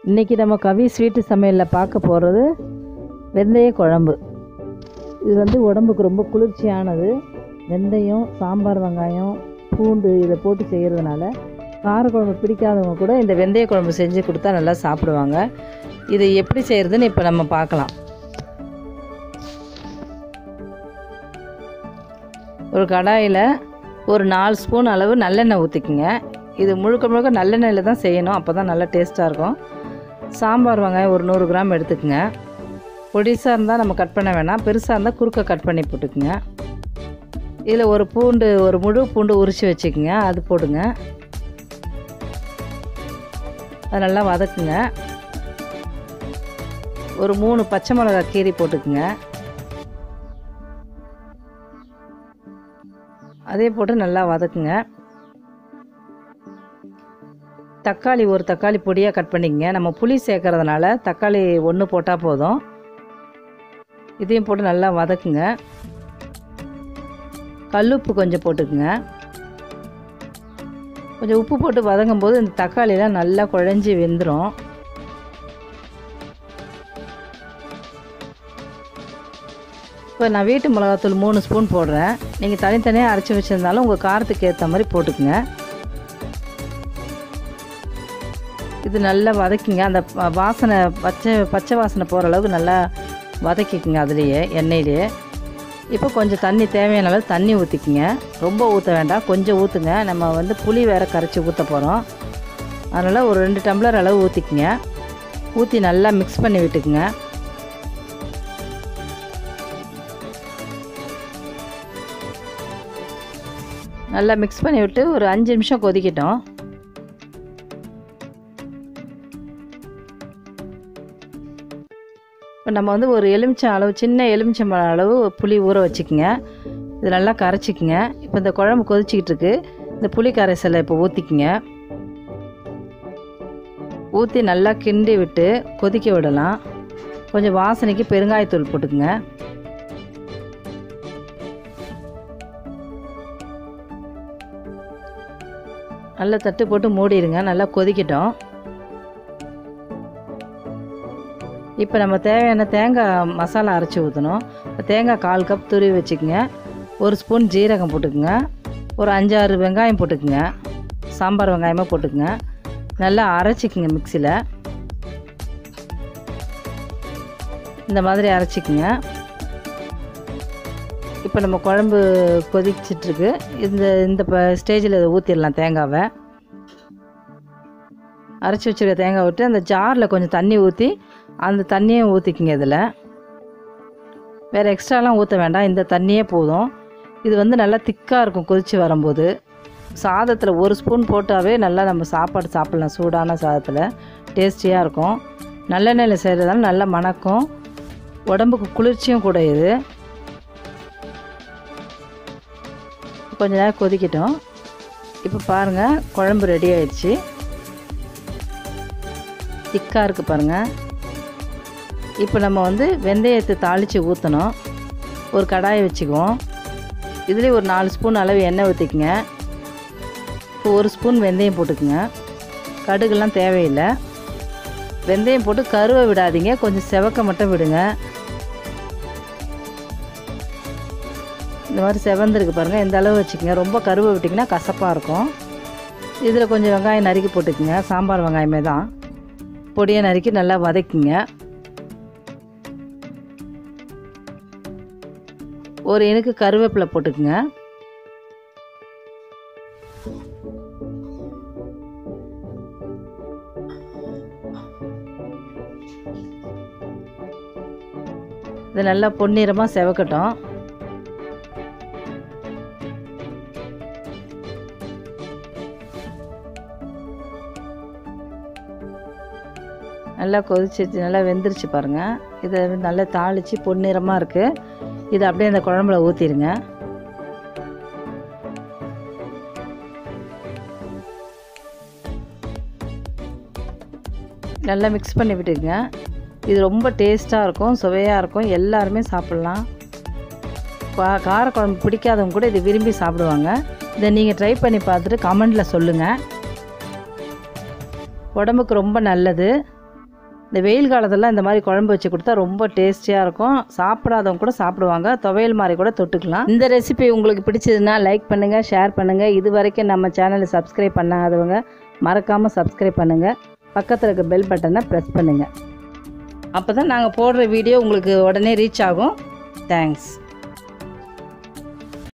இன்றைக்கி நம்ம KVS வீட்டு சமையலில் பார்க்க போகிறது வெந்தய குழம்பு. இது வந்து உடம்புக்கு ரொம்ப குளிர்ச்சியானது. வெந்தயம், சாம்பார், வெங்காயம், பூண்டு இதை போட்டு செய்கிறதுனால காரக்குழம்பு பிடிக்காதவங்க கூட இந்த வெந்தய குழம்பு செஞ்சு கொடுத்தா நல்லா சாப்பிடுவாங்க. இதை எப்படி செய்கிறதுன்னு இப்போ நம்ம பார்க்கலாம். ஒரு கடாயில் ஒரு 4 ஸ்பூன் அளவு நல்லெண்ணெய் ஊற்றிக்குங்க. இது முழுக்க முழுக்க நல்லெண்ணெயில் தான் செய்யணும், அப்போ தான் நல்லா டேஸ்ட்டாக இருக்கும். சாம்பார் வெங்காயம் ஒரு 100 கிராம் எடுத்துக்கங்க. பொடிசாக இருந்தால் நம்ம கட் பண்ண வேணாம், பெருசாக இருந்தால் குறுக்க கட் பண்ணி போட்டுக்குங்க. இதில் ஒரு முழு பூண்டு உரித்து வச்சுக்கோங்க, அது போடுங்க. அது நல்லா வதக்குங்க. ஒரு 3 பச்சை மிளகாய் கீரி போட்டுக்குங்க. அதே போட்டு நல்லா வதக்குங்க. தக்காளி ஒரு தக்காளி பொடியாக கட் பண்ணிக்கங்க. நம்ம புளி சேர்க்கறதுனால தக்காளி 1 போட்டால் போதும். இதையும் போட்டு நல்லா வதக்குங்க. கல்லுப்பு கொஞ்சம் போட்டுக்குங்க. கொஞ்சம் உப்பு போட்டு வதங்கும் போது இந்த தக்காளிலாம் நல்லா குழஞ்சி வெந்துடும். இப்போ நான் வீட்டு மிளகாத்தூள் 3 ஸ்பூன் போடுறேன். நீங்கள் தனித்தனியாக அரைச்சி வச்சுருந்தாலும் உங்கள் காரத்துக்கு ஏற்ற மாதிரி போட்டுக்குங்க. இது நல்லா வதக்கிங்க. அந்த வாசனை பச்சை வாசனை போகிற அளவுக்கு நல்லா வதக்கிக்குங்க அதுலேயே, எண்ணெயிலேயே. இப்போ கொஞ்சம் தண்ணி, தேவையான அளவு தண்ணி ஊற்றிக்குங்க. ரொம்ப ஊற்ற வேண்டாம், கொஞ்சம் ஊற்றுங்க. நம்ம வந்து புளி வேறு கரைச்சி ஊற்ற போகிறோம். அதனால் ஒரு 2 டம்ளர் அளவு ஊற்றிக்குங்க. ஊற்றி நல்லா மிக்ஸ் பண்ணி விட்டுக்குங்க. நல்லா மிக்ஸ் பண்ணி விட்டு ஒரு 5 நிமிஷம் கொதிக்கட்டும். இப்போ நம்ம வந்து ஒரு சின்ன எலுமிச்சம்பழம் அளவு புளி ஊற வச்சுக்கோங்க. இது நல்லா கரைச்சிக்குங்க. இப்போ இந்த குழம்பு கொதிச்சிக்கிட்டு இருக்கு. இந்த புளி கரைசலை இப்போ ஊற்றிக்குங்க. ஊற்றி நல்லா கிண்டி விட்டு கொதிக்க விடலாம். கொஞ்சம் வாசனைக்கு பெருங்காயத்தூள் போட்டுக்குங்க. நல்லா தட்டு போட்டு மூடிடுங்க. நல்லா கொதிக்கட்டும். இப்போ நம்ம தேவையான தேங்காய் மசாலா அரைச்சி ஊற்றணும். தேங்காய் 1/4 கப் துருவி வச்சுக்கோங்க. 1 ஸ்பூன் ஜீரகம் போட்டுக்குங்க. ஒரு 5-6 வெங்காயம் போட்டுக்குங்க. சாம்பார் வெங்காயமாக போட்டுக்குங்க. நல்லா அரைச்சிக்குங்க மிக்சியில். இந்த மாதிரி அரைச்சிக்குங்க. இப்போ நம்ம குழம்பு கொதிச்சிட்ருக்கு. இந்த ஸ்டேஜில் இதை ஊற்றிடலாம். தேங்காவை அரைச்சி வச்சுருக்க தேங்காய் விட்டு அந்த ஜாரில் கொஞ்சம் தண்ணி ஊற்றி அந்த தண்ணியை ஊற்றிக்குங்க. இதில் வேறு எக்ஸ்ட்ராலாம் ஊற்ற வேண்டாம், இந்த தண்ணியே போதும். இது வந்து நல்லா திக்காக இருக்கும் கொதித்து வரும்போது. சாதத்தில் 1 ஸ்பூன் போட்டாவே நல்லா நம்ம சாப்பாடு சாப்பிட்லாம். சூடான சாதத்தில் டேஸ்டியாக இருக்கும். நல்லெண்ணெயில் செய்கிறதால நல்லா மணக்கும், உடம்புக்கு குளிர்ச்சியும் கூட. இது கொஞ்ச நேரம் கொதிக்கட்டும். இப்போ பாருங்கள், குழம்பு ரெடி ஆயிடுச்சு. திக்காக இருக்குது பாருங்கள். இப்போ நம்ம வந்து வெந்தயத்தை தாளித்து ஊற்றணும். ஒரு கடாயை வச்சுக்குவோம். இதுலேயே ஒரு 4 ஸ்பூன் அளவு எண்ணெய் ஊற்றிக்குங்க. இப்போ 1 ஸ்பூன் வெந்தயம் போட்டுக்குங்க. கடுகுலாம் தேவையில்லை. வெந்தயம் போட்டு கருவை விடாதீங்க, கொஞ்சம் செவக்க மட்டும் விடுங்க. இந்த மாதிரி செவந்திருக்கு பாருங்கள், இந்த அளவு வச்சுக்கோங்க. ரொம்ப கருவை விட்டிங்கன்னா கசப்பாக இருக்கும். இதில் கொஞ்சம் வெங்காயம் நறுக்கி போட்டுக்குங்க. சாம்பார் வெங்காயமே தான், பொடியை நறுக்கி நல்லா வதக்கிங்க. ஒரு இனுக்கு கருவேப்பிலை போட்டுக்குங்க. இது நல்லா பொன்னிறமாக செவக்கட்டும். நல்லா கொதிச்சிச்சு, நல்லா வெந்துருச்சு பாருங்கள். இதை நல்லா தாளித்து பொன்னிறமாக இருக்குது. இதை அப்படியே அந்த குழம்புல ஊற்றிடுங்க. நல்லா மிக்ஸ் பண்ணி விட்டுக்குங்க. இது ரொம்ப டேஸ்ட்டாக இருக்கும், சுவையாக இருக்கும், எல்லாருமே சாப்பிட்லாம். காரக்குழம்பு பிடிக்காதவங்க கூட இதை விரும்பி சாப்பிடுவாங்க. இதை நீங்கள் ட்ரை பண்ணி பார்த்துட்டு கமெண்டில் சொல்லுங்கள். உடம்புக்கு ரொம்ப நல்லது. இந்த வெயில் காலத்தில் இந்த மாதிரி குழம்பு வச்சு கொடுத்தா ரொம்ப டேஸ்டியாக இருக்கும். சாப்பிடாதவங்க கூட சாப்பிடுவாங்க. துவையல் மாதிரி கூட தொட்டுக்கலாம். இந்த ரெசிபி உங்களுக்கு பிடிச்சதுன்னா லைக் பண்ணுங்கள், ஷேர் பண்ணுங்கள். இது வரைக்கும் நம்ம சேனலை சப்ஸ்கிரைப் பண்ணாதவங்க மறக்காமல் சப்ஸ்கிரைப் பண்ணுங்கள். பக்கத்தில் இருக்க பெல் பட்டனை ப்ரெஸ் பண்ணுங்கள். அப்போ தான் நாங்கள் போடுற வீடியோ உங்களுக்கு உடனே ரீச் ஆகும். தேங்க்ஸ்.